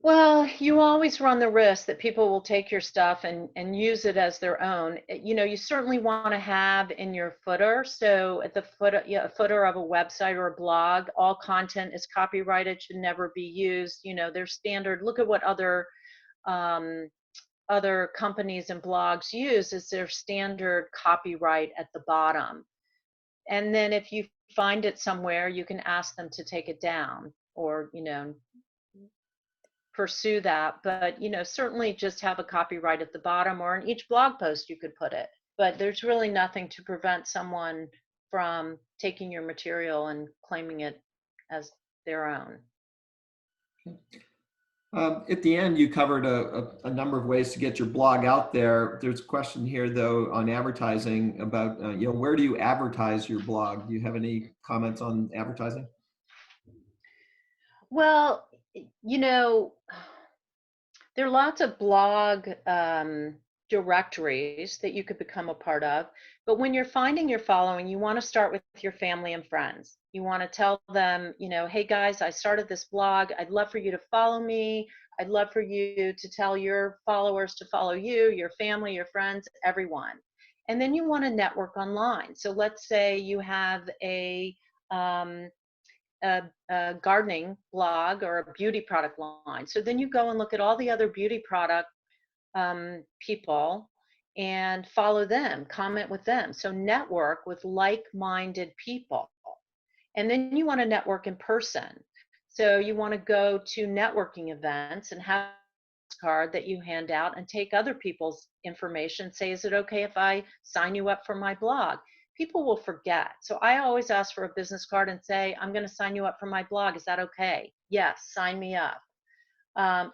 Well, you always run the risk that people will take your stuff and use it as their own. You know, you certainly want to have in your footer. So at the footer, yeah, footer of a website or a blog, all content is copyrighted, should never be used. You know, their standard. Look at what um, other companies and blogs use is their standard copyright at the bottom. And then if you find it somewhere, you can ask them to take it down, or pursue that. But certainly just have a copyright at the bottom, or in each blog post you could put it. But there's really nothing to prevent someone from taking your material and claiming it as their own. At the end, you covered a number of ways to get your blog out there. There's a question here, though, on advertising about, where do you advertise your blog? Do you have any comments on advertising? Well, there are lots of blog directories that you could become a part of. But when you're finding your following, you want to start with your family and friends. You want to tell them, hey guys, I started this blog. I'd love for you to follow me. I'd love for you to tell your followers to follow you, your family, your friends, everyone. And then you want to network online. So let's say you have a gardening blog or a beauty product line. So then you go and look at all the other beauty product people and follow them, comment with them. So network with like-minded people. And then you want to network in person. So you want to go to networking events and have a card that you hand out and take other people's information. Say, is it okay if I sign you up for my blog? People will forget. So I always ask for a business card and say, I'm going to sign you up for my blog. Is that okay? Yes, sign me up.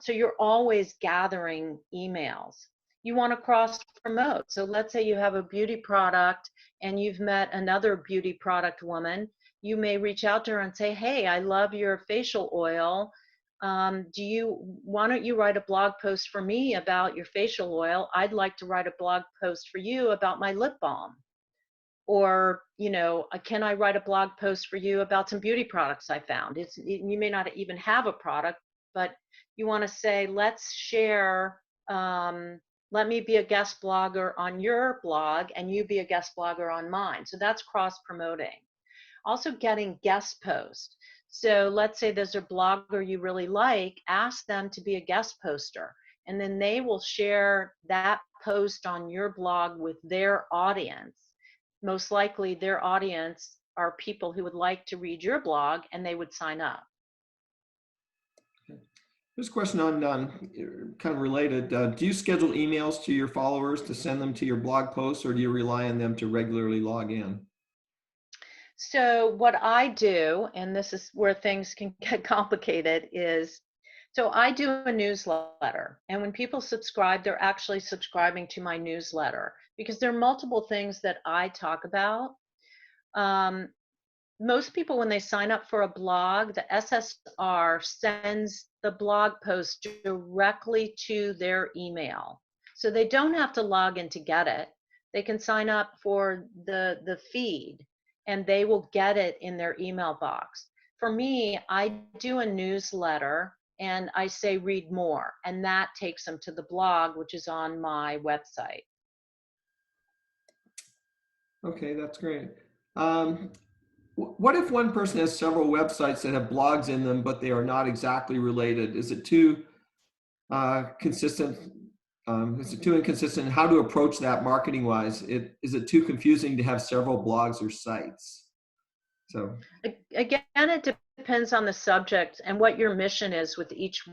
So you're always gathering emails. You want to cross promote. So let's say you have a beauty product and you've met another beauty product woman. You may reach out to her and say, hey, I love your facial oil. Why don't you write a blog post for me about your facial oil? I'd like to write a blog post for you about my lip balm. Or, can I write a blog post for you about some beauty products I found? You may not even have a product, but you want to say, let's share, let me be a guest blogger on your blog and you be a guest blogger on mine. So that's cross promoting. Also getting guest posts. So let's say there's a blogger you really like, ask them to be a guest poster, and then they will share that post on your blog with their audience. Most likely their audience are people who would like to read your blog and they would sign up. There's a question on kind of related. Do you schedule emails to your followers to send them to your blog posts, or do you rely on them to regularly log in? So what I do, and this is where things can get complicated, is so I do a newsletter, and when people subscribe, they're actually subscribing to my newsletter because there are multiple things that I talk about. Most people, when they sign up for a blog, the SSR sends the blog post directly to their email. So they don't have to log in to get it. They can sign up for the feed and they will get it in their email box. For me, I do a newsletter and I say read more, and that takes them to the blog, which is on my website. Okay, that's great. What if one person has several websites that have blogs in them, but they are not exactly related? Is it too consistent? Is it too inconsistent? How to approach that marketing wise? Is it too confusing to have several blogs or sites? So again, it depends on the subject and what your mission is with each.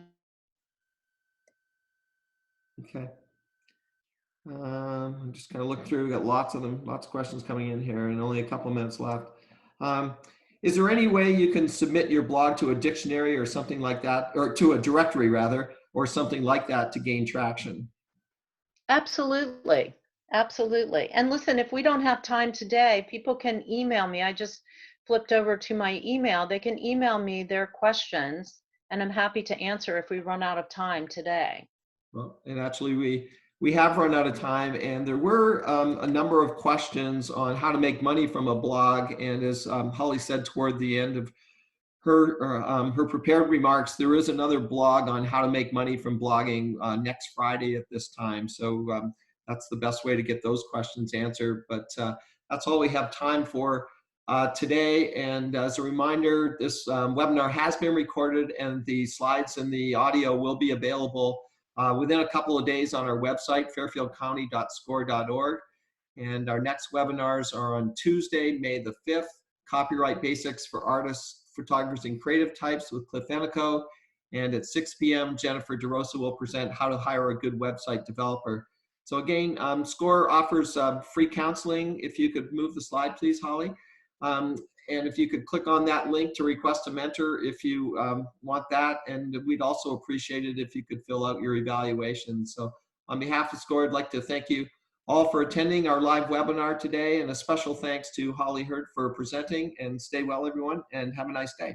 Okay. I'm just kind of look through. We got lots of them, lots of questions coming in here, and only a couple of minutes left. Is there any way you can submit your blog to a dictionary or something like that, or to a directory rather, or something like that to gain traction? Absolutely. Absolutely. And listen, if we don't have time today, people can email me. I just flipped over to my email. They can email me their questions and I'm happy to answer if we run out of time today. Well, and actually we have run out of time, and there were a number of questions on how to make money from a blog. And as Holly said toward the end of her prepared remarks, there is another blog on how to make money from blogging next Friday at this time. So that's the best way to get those questions answered. But that's all we have time for today. And as a reminder, this webinar has been recorded, and the slides and the audio will be available within a couple of days on our website, fairfieldcounty.score.org. And our next webinars are on Tuesday, May the 5th, Copyright Basics for Artists, Photographers, and Creative Types with Cliff Enico. And at 6 p.m., Jennifer DeRosa will present how to hire a good website developer. So again, SCORE offers free counseling. If you could move the slide, please, Holly. And if you could click on that link to request a mentor if you want that. And we'd also appreciate it if you could fill out your evaluation. So on behalf of SCORE, I'd like to thank you all for attending our live webinar today, and a special thanks to Holly Hurd for presenting. And stay well, everyone, and have a nice day.